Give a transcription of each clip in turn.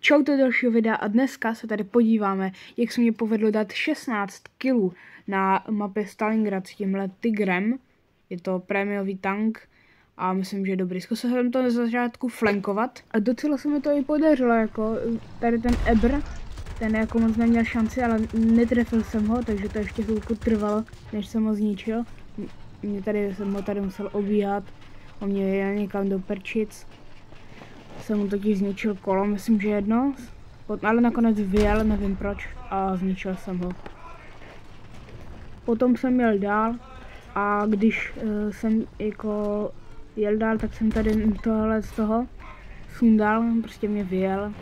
Čau, to je dalšího videa a dneska se tady podíváme, jak se mě povedlo dát 16 kg na mapě Stalingrad s tímhle Tigrem. Je to prémiový tank a myslím, že je dobrý. Zkusil jsem to na začátku flankovat a docela se mi to i podařilo, jako tady ten Ebr, ten jako moc neměl šanci, ale netrefil jsem ho, takže to ještě chvilku trvalo, než jsem ho zničil. Jsem ho tady musel obíhat, on mě jel někam do Prčic. Jsem mu totiž zničil kolo, myslím, že jedno, ale nakonec vyjel, nevím proč, a zničil jsem ho. Potom jsem jel dál a když jsem jako jel dál, tak jsem tady tohle z toho sundal, prostě mě vyjel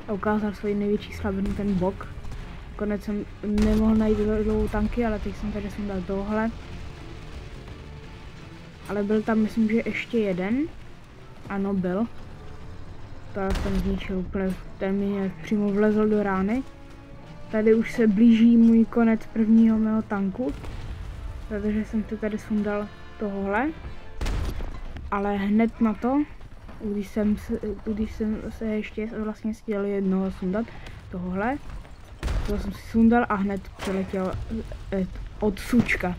a ukázal svoji největší slabinu, ten bok. Nakonec jsem nemohl najít dlouhou tanky, ale teď jsem tady sundal tohle. Ale byl tam, myslím, že ještě jeden. Ano, byl. To jsem zničil úplně, ten mě přímo vlezl do rány. Tady už se blíží můj konec prvního mého tanku, protože jsem si tady sundal tohle. Ale hned na to, když jsem se ještě vlastně chtěl jednoho sundat, tohle, to jsem si sundal a hned přiletěl od sučka.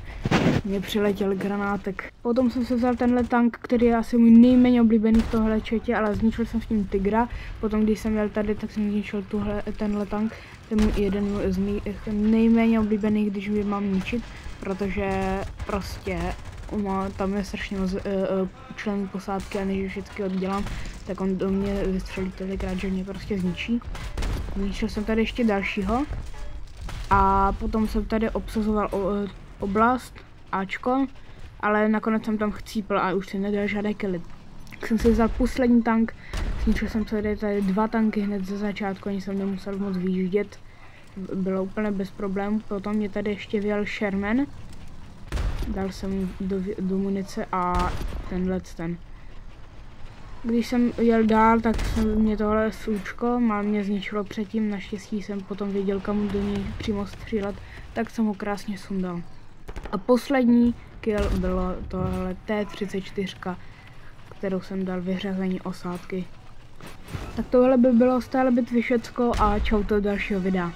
Mně přiletěl granátek. Potom jsem se vzal tenhle tank, který je asi můj nejméně oblíbený v tohle četě, ale zničil jsem s ním Tigra. Potom když jsem jel tady, tak jsem zničil tenhle tank. To je jeden z mých nejméně oblíbených, když je mám ničit, protože prostě tam je strašně moc členů posádky a než všechny oddělám, tak on do mě vystřelí tolikrát, že mě prostě zničí. Zničil jsem tady ještě dalšího a potom jsem tady obsazoval oblast Ačko, ale nakonec jsem tam chcípl a už si nedal žádné killy. Jsem si vzal poslední tank, zničil jsem tady dva tanky hned ze začátku, ani jsem nemusel moc vyjíždět, bylo úplně bez problémů. Potom mě tady ještě vyjel Sherman, dal jsem do munice a ten. Když jsem jel dál, tak mě tohle slučko mě zničilo předtím, naštěstí jsem potom věděl, kam do něj přímo střílet, tak jsem ho krásně sundal. A poslední kill bylo tohle T-34, kterou jsem dal vyřazení osádky. Tak tohle by bylo z téhle bitvy všecko a čau, do dalšího videa.